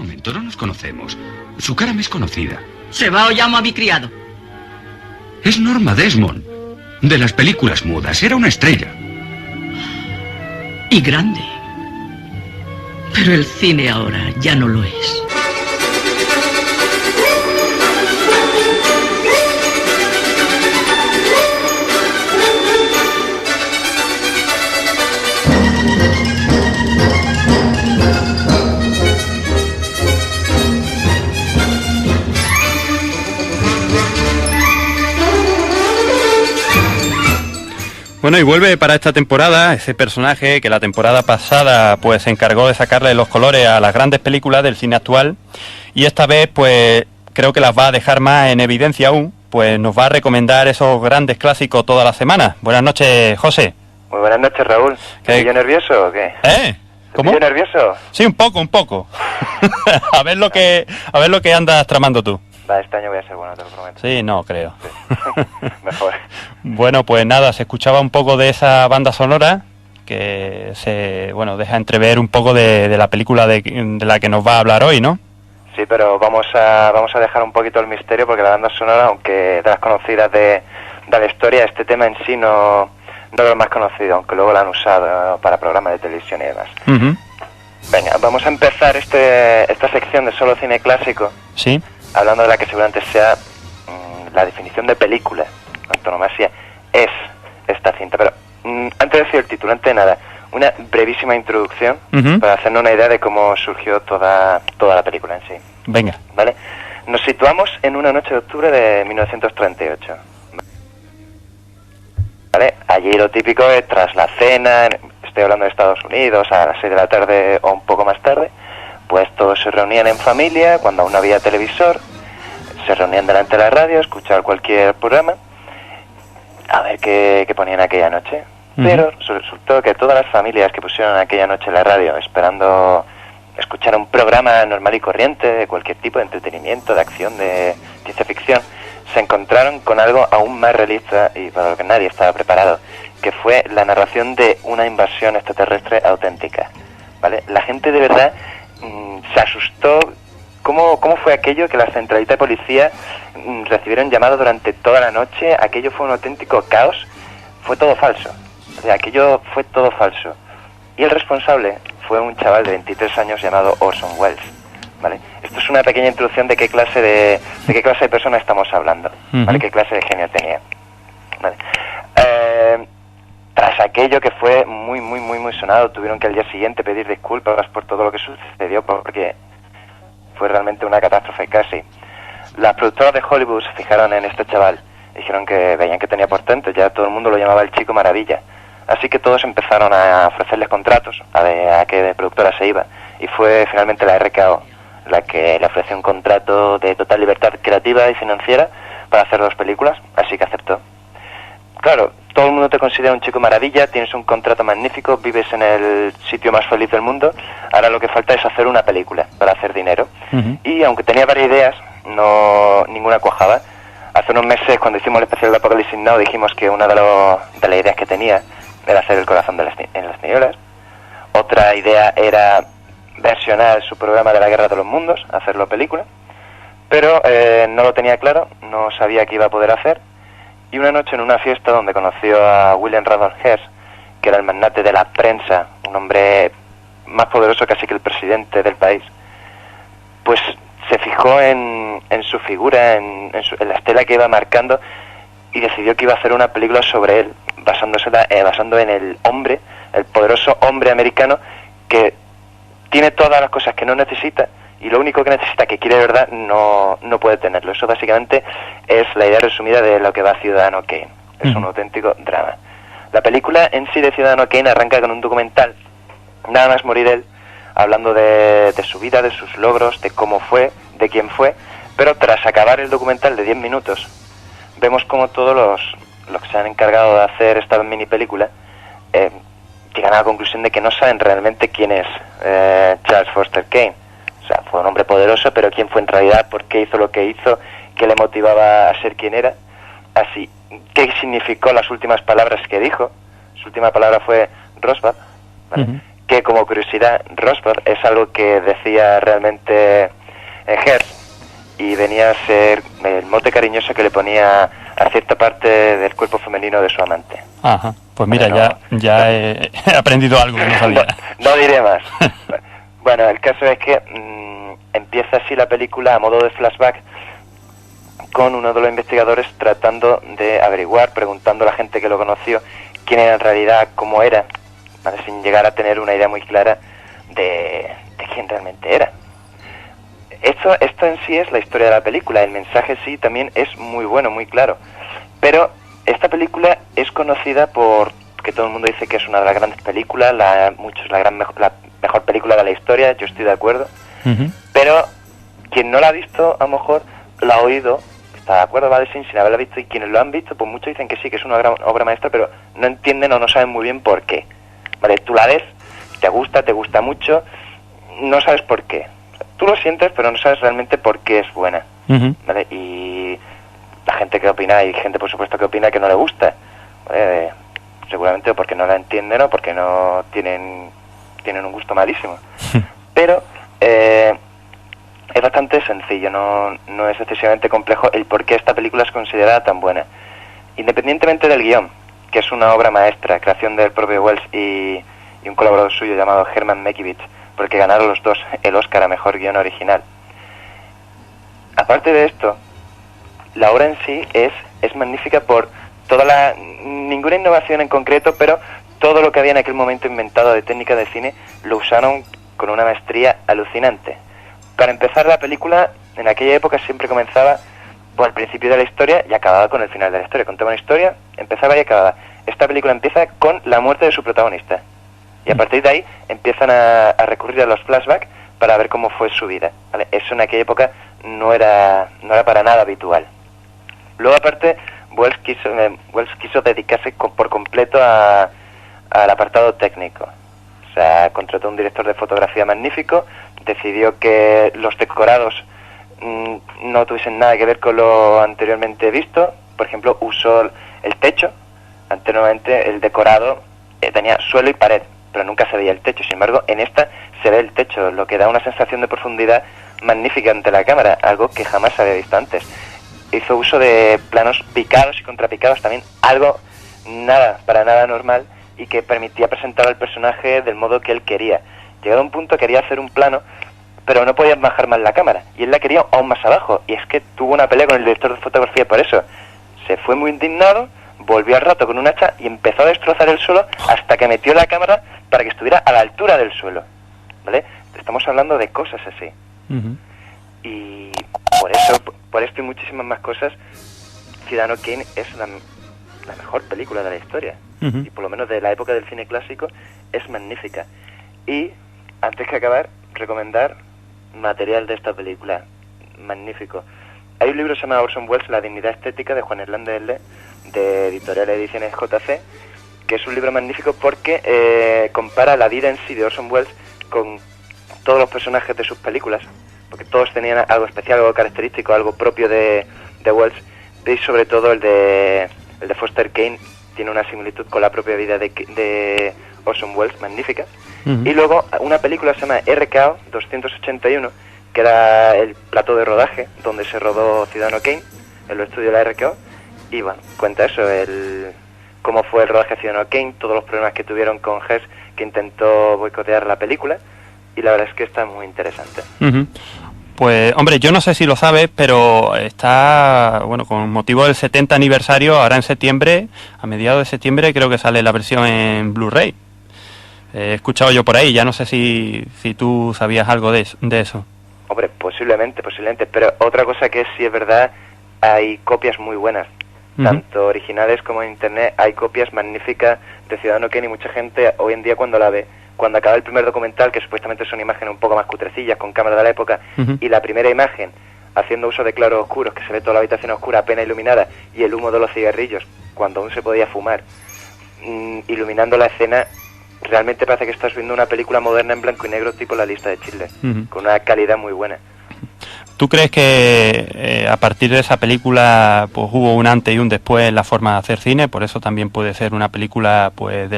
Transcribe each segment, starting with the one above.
momento, no nos conocemos. Su cara me es conocida. ¿Se va o llamo a mi criado? Es Norma Desmond, de las películas mudas. Era una estrella. Y grande. Pero el cine ahora ya no lo es. Bueno, y vuelve para esta temporada ese personaje que la temporada pasada pues se encargó de sacarle los colores a las grandes películas del cine actual, y esta vez pues creo que las va a dejar más en evidencia aún, pues nos va a recomendar esos grandes clásicos toda la semana. Buenas noches, José. Muy buenas noches, Raúl. ¿Te pillo nervioso o qué? ¿Cómo? ¿Te pillo nervioso? Sí, un poco. a ver lo que andas tramando tú. Va, este año voy a ser bueno, te lo prometo. Sí, no, creo. Sí. Mejor. Bueno, pues nada, se escuchaba un poco de esa banda sonora que deja entrever un poco de la película de la que nos va a hablar hoy, ¿no? Sí, pero vamos a dejar un poquito el misterio, porque la banda sonora, aunque de las conocidas de la historia, este tema en sí no es lo más conocido, aunque luego lo han usado para programas de televisión y demás. Uh-huh. Venga, vamos a empezar esta sección de solo cine clásico. Sí. Hablando de la que seguramente sea la definición de película, antonomasia, es esta cinta. Pero antes de decir el título, antes de nada, una brevísima introducción para hacernos una idea de cómo surgió toda la película en sí. Venga. ¿Vale? Nos situamos en una noche de octubre de 1938. ¿Vale? Allí lo típico es tras la cena, estoy hablando de Estados Unidos, a las 6 de la tarde o un poco más tarde, pues todos se reunían en familia, cuando aún no había televisor, se reunían delante de la radio, a escuchar cualquier programa, a ver qué ponían aquella noche. Pero resultó que todas las familias que pusieron aquella noche la radio, esperando escuchar un programa normal y corriente, de cualquier tipo de entretenimiento, de acción, de ciencia ficción, se encontraron con algo aún más realista y para lo que nadie estaba preparado, que fue la narración de una invasión extraterrestre auténtica. ¿Vale? La gente de verdad se asustó. ¿Cómo fue aquello que la centralita de policía recibieron llamados durante toda la noche? Aquello fue un auténtico caos, fue todo falso. O sea, aquello fue todo falso. Y el responsable fue un chaval de 23 años llamado Orson Welles. ¿Vale? Esto es una pequeña introducción de qué clase de persona estamos hablando, ¿vale? Qué clase de genio tenía. ¿Vale? Tras aquello que fue muy sonado, tuvieron que al día siguiente pedir disculpas por todo lo que sucedió, porque fue realmente una catástrofe casi. Las productoras de Hollywood se fijaron en este chaval, dijeron que veían que tenía portento, ya todo el mundo lo llamaba el Chico Maravilla. Así que todos empezaron a ofrecerles contratos a qué productora se iba, y fue finalmente la RKO la que le ofreció un contrato de total libertad creativa y financiera para hacer 2 películas, así que aceptó. Claro, todo el mundo te considera un chico maravilla, tienes un contrato magnífico, vives en el sitio más feliz del mundo, ahora lo que falta es hacer una película para hacer dinero. Y aunque tenía varias ideas, ninguna cuajaba. Hace unos meses, cuando hicimos el especial de Apocalipsis Now, dijimos que una de las ideas que tenía era hacer El corazón en las tinieblas. Otra idea era versionar su programa de la Guerra de los Mundos, hacerlo película, pero no lo tenía claro, no sabía qué iba a poder hacer. Y una noche en una fiesta donde conoció a William Randolph Hearst, que era el magnate de la prensa, un hombre más poderoso casi que el presidente del país, pues se fijó en su figura, en la estela que iba marcando, y decidió que iba a hacer una película sobre él, basando en el poderoso hombre americano que tiene todas las cosas que no necesita, y lo único que necesita, que quiere de verdad, no puede tenerlo. Eso básicamente es la idea resumida de lo que va Ciudadano Kane. Es un auténtico drama. La película en sí de Ciudadano Kane arranca con un documental, nada más morir él, hablando de su vida, de sus logros, de cómo fue, de quién fue, pero tras acabar el documental de 10 minutos, vemos como todos los que se han encargado de hacer esta mini película llegan a la conclusión de que no saben realmente quién es Charles Foster Kane. O sea, fue un hombre poderoso, pero quién fue en realidad, por qué hizo lo que hizo, qué le motivaba a ser quien era. Así, qué significó las últimas palabras que dijo. Su última palabra fue Roswell, ¿vale? que como curiosidad, Rosebud es algo que decía realmente Hearst, y venía a ser el mote cariñoso que le ponía a cierta parte del cuerpo femenino de su amante. Ajá, pues mira, Bueno, ya he aprendido algo que no sabía. No diré más. Bueno, el caso es que empieza así la película a modo de flashback, con uno de los investigadores tratando de averiguar, preguntando a la gente que lo conoció quién era en realidad, cómo era, ¿vale? Sin llegar a tener una idea muy clara de quién realmente era. Esto en sí es la historia de la película. El mensaje sí también es muy bueno, muy claro. Pero esta película es conocida por que todo el mundo dice que es una de las grandes películas, la mejor película de la historia. Yo estoy de acuerdo. Uh-huh. Pero quien no la ha visto, a lo mejor la ha oído, está de acuerdo, vale, sin haberla visto, y quienes lo han visto, pues muchos dicen que sí, que es una gran obra maestra, pero no entienden o no saben muy bien por qué. Vale, tú la ves, te gusta mucho, no sabes por qué. Tú lo sientes, pero no sabes realmente por qué es buena. Uh-huh. ¿Vale? Y la gente que opina, hay gente por supuesto que opina que no le gusta, ¿vale? Seguramente porque no la entienden o porque no tienen un gusto malísimo. Pero es bastante sencillo, no es excesivamente complejo el por qué esta película es considerada tan buena. Independientemente del guión, que es una obra maestra, creación del propio Wells y un colaborador suyo llamado Herman Mankiewicz, por el que ganaron los dos el Oscar a Mejor Guión Original. Aparte de esto, la obra en sí es magnífica por ninguna innovación en concreto, pero todo lo que había en aquel momento inventado de técnica de cine lo usaron con una maestría alucinante. Para empezar, la película en aquella época siempre comenzaba por el principio de la historia y acababa con el final de la historia. Contaba una historia, empezaba y acababa. Esta película empieza con la muerte de su protagonista. Y a partir de ahí empiezan a recurrir a los flashbacks para ver cómo fue su vida, ¿vale? Eso en aquella época no era para nada habitual. Luego, aparte, Wells quiso dedicarse por completo al apartado técnico. O sea, contrató un director de fotografía magnífico, decidió que los decorados no tuviesen nada que ver con lo anteriormente visto. Por ejemplo, usó el techo. Anteriormente el decorado tenía suelo y pared, pero nunca se veía el techo. Sin embargo, en esta se ve el techo, lo que da una sensación de profundidad magnífica ante la cámara, algo que jamás se había visto antes. Hizo uso de planos picados y contrapicados también, algo para nada normal, y que permitía presentar al personaje del modo que él quería. Llegado a un punto quería hacer un plano, pero no podía bajar más la cámara, y él la quería aún más abajo, y es que tuvo una pelea con el director de fotografía por eso. Se fue muy indignado, volvió al rato con un hacha y empezó a destrozar el suelo hasta que metió la cámara para que estuviera a la altura del suelo, ¿vale? Estamos hablando de cosas así. Uh-huh. Y por esto y muchísimas más cosas, Ciudadano Kane es la mejor película de la historia. Uh-huh. Y por lo menos de la época del cine clásico es magnífica. Y antes que acabar, recomendar material de esta película, magnífico. Hay un libro que se llama Orson Welles, La dignidad estética, de Juan Hernández L., de Editorial Ediciones JC, que es un libro magnífico porque compara la vida en sí de Orson Welles con todos los personajes de sus películas, porque todos tenían algo especial, algo característico, algo propio de Welles, y sobre todo el de Foster Kane tiene una similitud con la propia vida de Orson Welles, magnífica. Uh-huh. Y luego una película se llama RKO 281, que era el plató de rodaje donde se rodó Ciudadano Kane, en los estudios de la RKO, y bueno, cuenta eso, cómo fue el rodaje de Ciudadano Kane, todos los problemas que tuvieron con Hearst, que intentó boicotear la película, y la verdad es que está muy interesante. Uh-huh. Pues, hombre, yo no sé si lo sabes, pero está, bueno, con motivo del 70 aniversario, ahora en septiembre, a mediados de septiembre, creo que sale la versión en Blu-ray. He escuchado yo por ahí, ya no sé si tú sabías algo de eso. Hombre, posiblemente, pero otra cosa que sí es verdad, hay copias muy buenas, uh-huh, tanto originales como en internet, hay copias magníficas de Ciudadano Kane, y mucha gente hoy en día cuando la ve, cuando acaba el primer documental, que supuestamente son imágenes un poco más cutrecillas, con cámara de la época, uh-huh, y la primera imagen, haciendo uso de claros oscuros, que se ve toda la habitación oscura, apenas iluminada, y el humo de los cigarrillos, cuando aún se podía fumar, iluminando la escena, realmente parece que estás viendo una película moderna en blanco y negro tipo La lista de Schindler, uh-huh, con una calidad muy buena. ¿Tú crees que a partir de esa película pues hubo un antes y un después en la forma de hacer cine? Por eso también puede ser una película pues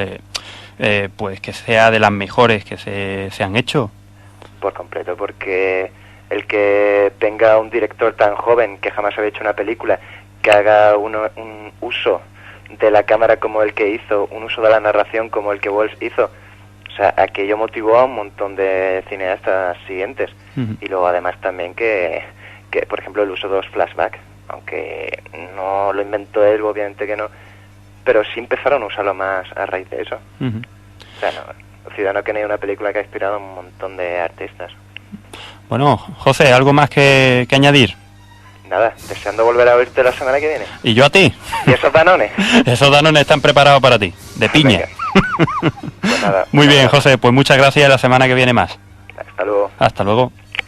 pues que sea de las mejores que se han hecho. Por completo, porque el que tenga un director tan joven que jamás había hecho una película, que haga un uso de la cámara como el que hizo, un uso de la narración como el que Wells hizo, o sea, aquello motivó a un montón de cineastas siguientes. Y luego además también que por ejemplo el uso de los flashbacks, aunque no lo inventó él, obviamente que no, pero sí empezaron a usarlo más a raíz de eso. O sea, no, Ciudadano Kane es una película que ha inspirado a un montón de artistas. Bueno, José, ¿algo más que añadir? Nada, deseando volver a oírte la semana que viene. ¿Y yo a ti? ¿Y esos Danones? Esos Danones están preparados para ti, de piña. Pues nada, Muy bien, José, pues muchas gracias y la semana que viene más. Hasta luego. Hasta luego.